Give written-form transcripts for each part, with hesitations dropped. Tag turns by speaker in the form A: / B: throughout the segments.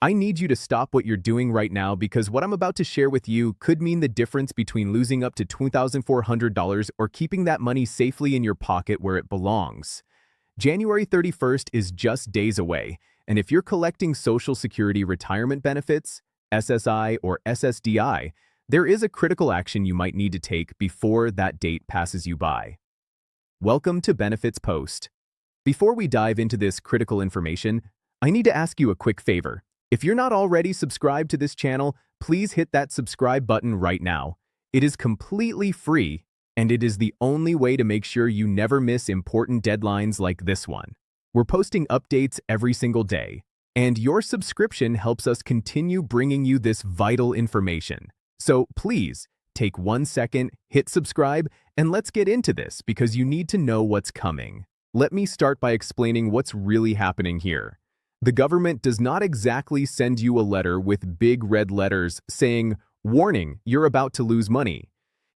A: I need you to stop what you're doing right now because what I'm about to share with you could mean the difference between losing up to $2,400 or keeping that money safely in your pocket where it belongs. January 31st is just days away, and if you're collecting Social Security retirement benefits, SSI or SSDI, there is a critical action you might need to take before that date passes you by. Welcome to Benefits Post. Before we dive into this critical information, I need to ask you a quick favor. If you're not already subscribed to this channel, please hit that subscribe button right now. It is completely free, and it is the only way to make sure you never miss important deadlines like this one. We're posting updates every single day, and your subscription helps us continue bringing you this vital information. So please, take 1 second, hit subscribe, and let's get into this because you need to know what's coming. Let me start by explaining what's really happening here. The government does not exactly send you a letter with big red letters saying, "Warning, you're about to lose money."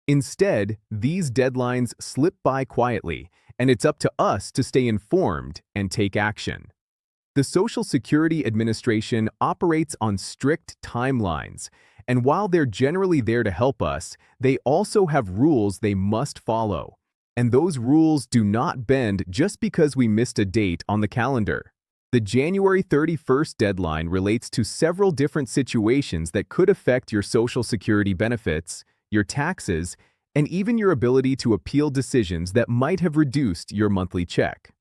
A: Instead, these deadlines slip by quietly, and it's up to us to stay informed and take action. The Social Security Administration operates on strict timelines, and while they're generally there to help us, they also have rules they must follow. And those rules do not bend just because we missed a date on the calendar. The January 31st deadline relates to several different situations that could affect your Social Security benefits, your taxes, and even your ability to appeal decisions that might have reduced your monthly check.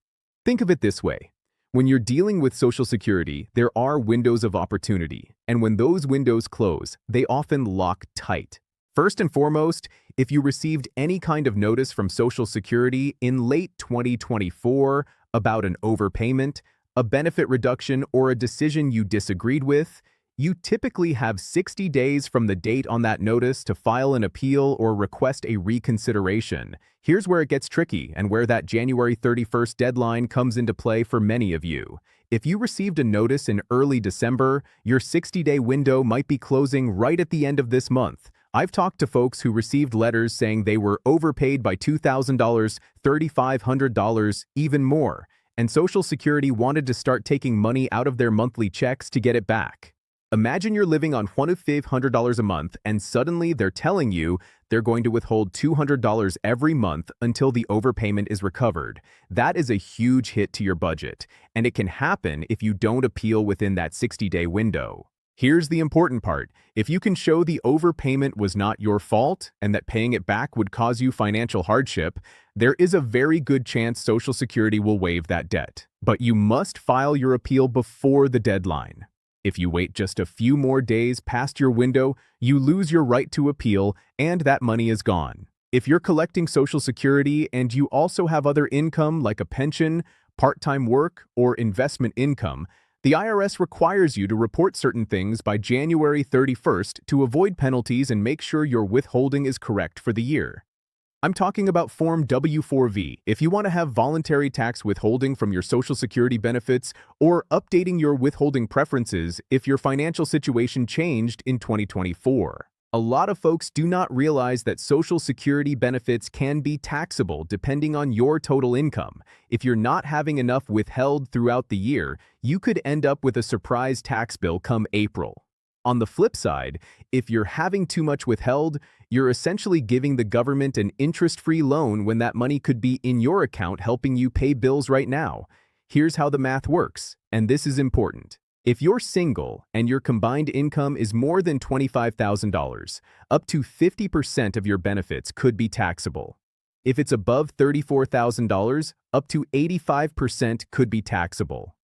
A: Think of it this way. When you're dealing with Social Security, there are windows of opportunity, and when those windows close, they often lock tight. First and foremost, if you received any kind of notice from Social Security in late 2024 about an overpayment, a benefit reduction, or a decision you disagreed with, you typically have 60 days from the date on that notice to file an appeal or request a reconsideration. Here's where it gets tricky and where that January 31st deadline comes into play for many of you. If you received a notice in early December, your 60-day window might be closing right at the end of this month. I've talked to folks who received letters saying they were overpaid by $2,000, $3,500, even more, and Social Security wanted to start taking money out of their monthly checks to get it back. Imagine you're living on $2,500 a month and suddenly they're telling you they're going to withhold $200 every month until the overpayment is recovered. That is a huge hit to your budget, and it can happen if you don't appeal within that 60-day window. Here's the important part. If you can show the overpayment was not your fault and that paying it back would cause you financial hardship, there is a very good chance Social Security will waive that debt. But you must file your appeal before the deadline. If you wait just a few more days past your window, you lose your right to appeal and that money is gone. If you're collecting Social Security and you also have other income like a pension, part-time work, or investment income, the IRS requires you to report certain things by January 31st to avoid penalties and make sure your withholding is correct for the year. I'm talking about Form W-4V if you want to have voluntary tax withholding from your Social Security benefits or updating your withholding preferences if your financial situation changed in 2024. A lot of folks do not realize that Social Security benefits can be taxable depending on your total income. If you're not having enough withheld throughout the year, you could end up with a surprise tax bill come April. On the flip side, if you're having too much withheld, you're essentially giving the government an interest-free loan when that money could be in your account helping you pay bills right now. Here's how the math works, and this is important. If you're single and your combined income is more than $25,000, up to 50% of your benefits could be taxable. If it's above $34,000, up to 85% could be taxable.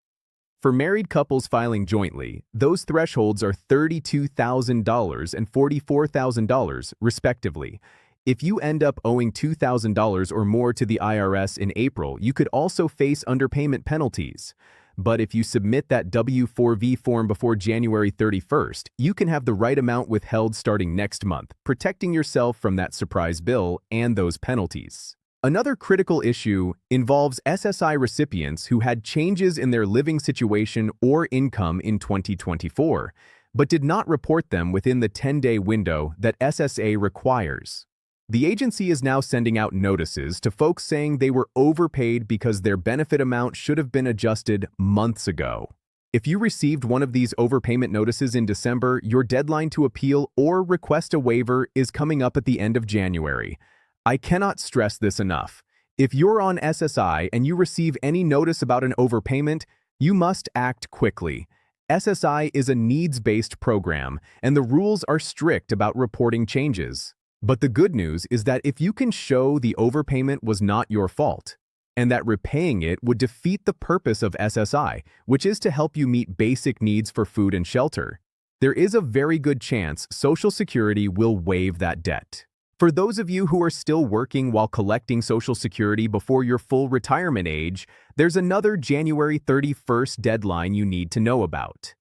A: For married couples filing jointly, those thresholds are $32,000 and $44,000, respectively. If you end up owing $2,000 or more to the IRS in April, you could also face underpayment penalties. But if you submit that W-4V form before January 31st, you can have the right amount withheld starting next month, protecting yourself from that surprise bill and those penalties. Another critical issue involves SSI recipients who had changes in their living situation or income in 2024, but did not report them within the 10-day window that SSA requires. The agency is now sending out notices to folks saying they were overpaid because their benefit amount should have been adjusted months ago. If you received one of these overpayment notices in December, your deadline to appeal or request a waiver is coming up at the end of January. I cannot stress this enough. If you're on SSI and you receive any notice about an overpayment, you must act quickly. SSI is a needs-based program, and the rules are strict about reporting changes. But the good news is that if you can show the overpayment was not your fault, and that repaying it would defeat the purpose of SSI, which is to help you meet basic needs for food and shelter, there is a very good chance Social Security will waive that debt. For those of you who are still working while collecting Social Security before your full retirement age, there's another January 31st deadline you need to know about.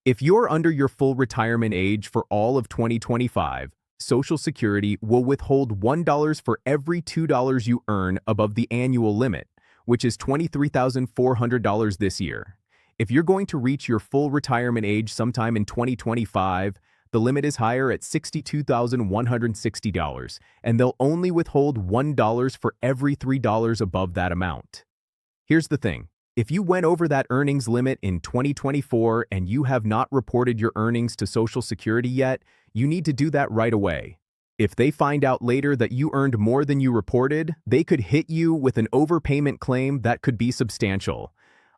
A: If you're under your full retirement age for all of 2025, Social Security will withhold $1 for every $2 you earn above the annual limit, which is $23,400 this year. If you're going to reach your full retirement age sometime in 2025, the limit is higher at $62,160, and they'll only withhold $1 for every $3 above that amount. Here's the thing. If you went over that earnings limit in 2024 and you have not reported your earnings to Social Security yet, you need to do that right away. If they find out later that you earned more than you reported, they could hit you with an overpayment claim that could be substantial.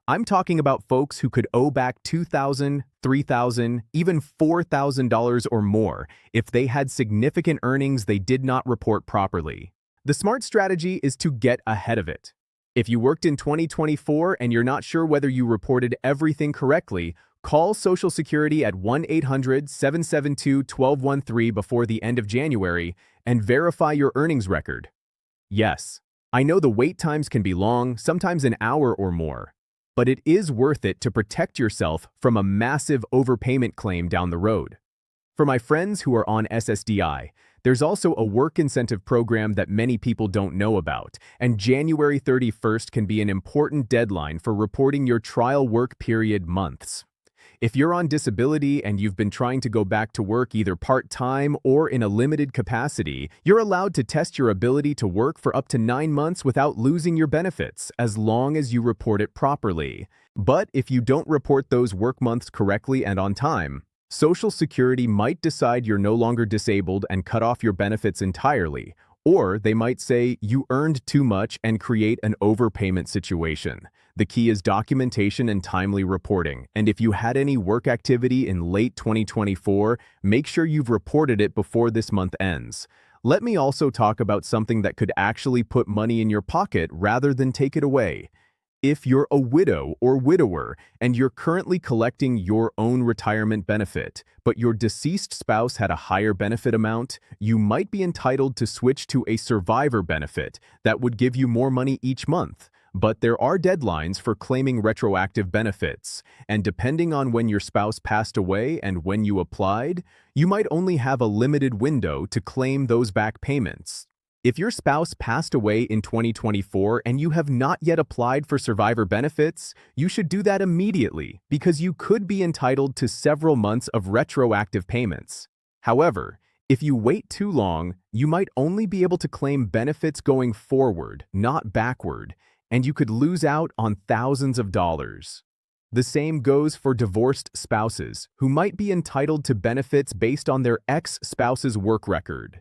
A: I'm talking about folks who could owe back $2,000, $3,000, even $4,000 or more if they had significant earnings they did not report properly. The smart strategy is to get ahead of it. If you worked in 2024 and you're not sure whether you reported everything correctly, call Social Security at 1-800-772-1213 before the end of January and verify your earnings record. Yes, I know the wait times can be long, sometimes an hour or more, but it is worth it to protect yourself from a massive overpayment claim down the road. For my friends who are on SSDI, there's also a work incentive program that many people don't know about, and January 31st can be an important deadline for reporting your trial work period months. If you're on disability and you've been trying to go back to work either part-time or in a limited capacity, you're allowed to test your ability to work for up to 9 months without losing your benefits, as long as you report it properly. But if you don't report those work months correctly and on time, Social Security might decide you're no longer disabled and cut off your benefits entirely, or they might say you earned too much and create an overpayment situation. The key is documentation and timely reporting, and if you had any work activity in late 2024, make sure you've reported it before this month ends. Let me also talk about something that could actually put money in your pocket rather than take it away. If you're a widow or widower and you're currently collecting your own retirement benefit, but your deceased spouse had a higher benefit amount, you might be entitled to switch to a survivor benefit that would give you more money each month. But there are deadlines for claiming retroactive benefits, and depending on when your spouse passed away and when you applied, you might only have a limited window to claim those back payments. If your spouse passed away in 2024 and you have not yet applied for survivor benefits, you should do that immediately because you could be entitled to several months of retroactive payments. However, if you wait too long, you might only be able to claim benefits going forward, not backward, and you could lose out on thousands of dollars. The same goes for divorced spouses who might be entitled to benefits based on their ex-spouse's work record.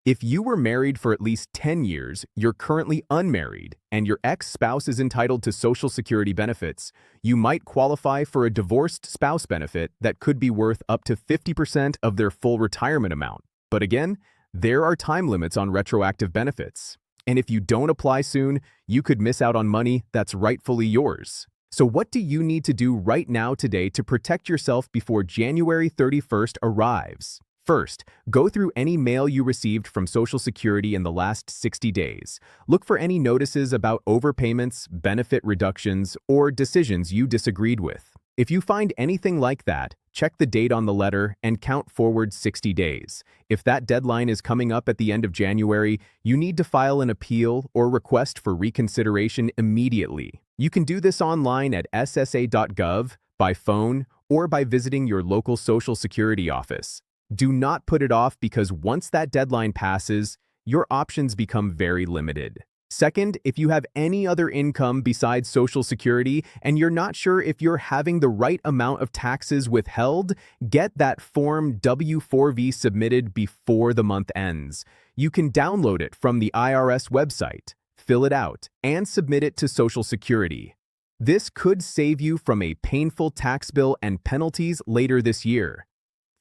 A: If you were married for at least 10 years, you're currently unmarried, and your ex-spouse is entitled to Social Security benefits, you might qualify for a divorced spouse benefit that could be worth up to 50% of their full retirement amount. But again, there are time limits on retroactive benefits. And if you don't apply soon, you could miss out on money that's rightfully yours. So what do you need to do right now today to protect yourself before January 31st arrives? First, go through any mail you received from Social Security in the last 60 days. Look for any notices about overpayments, benefit reductions, or decisions you disagreed with. If you find anything like that, check the date on the letter and count forward 60 days. If that deadline is coming up at the end of January, you need to file an appeal or request for reconsideration immediately. You can do this online at ssa.gov, by phone, or by visiting your local Social Security office. Do not put it off because once that deadline passes, your options become very limited. Second, if you have any other income besides Social Security and you're not sure if you're having the right amount of taxes withheld, get that Form W-4V submitted before the month ends. You can download it from the IRS website, fill it out, and submit it to Social Security. This could save you from a painful tax bill and penalties later this year.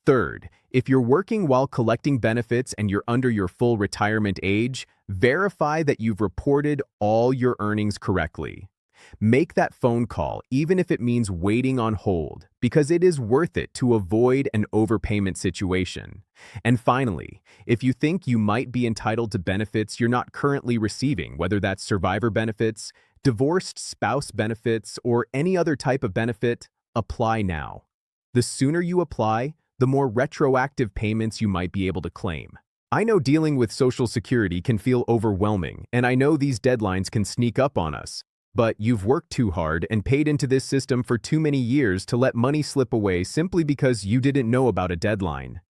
A: Third, if you're working while collecting benefits and you're under your full retirement age, verify that you've reported all your earnings correctly. Make that phone call, even if it means waiting on hold, because it is worth it to avoid an overpayment situation. And finally, if you think you might be entitled to benefits you're not currently receiving, whether that's survivor benefits, divorced spouse benefits, or any other type of benefit, apply now. The sooner you apply, the more retroactive payments you might be able to claim. I know dealing with Social Security can feel overwhelming, and I know these deadlines can sneak up on us. But you've worked too hard and paid into this system for too many years to let money slip away simply because you didn't know about a deadline.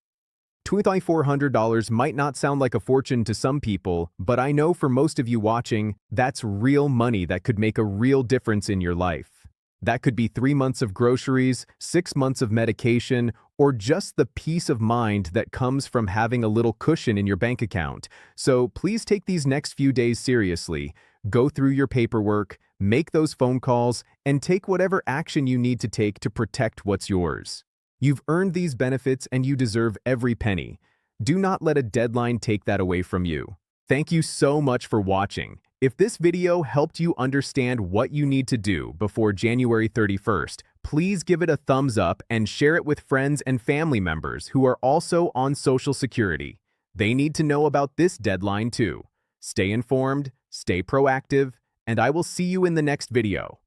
A: $2,400 might not sound like a fortune to some people, but I know for most of you watching, that's real money that could make a real difference in your life. That could be 3 months of groceries, 6 months of medication, or just the peace of mind that comes from having a little cushion in your bank account. So please take these next few days seriously. Go through your paperwork, make those phone calls, and take whatever action you need to take to protect what's yours. You've earned these benefits and you deserve every penny. Do not let a deadline take that away from you. Thank you so much for watching. If this video helped you understand what you need to do before January 31st, please give it a thumbs up and share it with friends and family members who are also on Social Security. They need to know about this deadline too. Stay informed, stay proactive, and I will see you in the next video.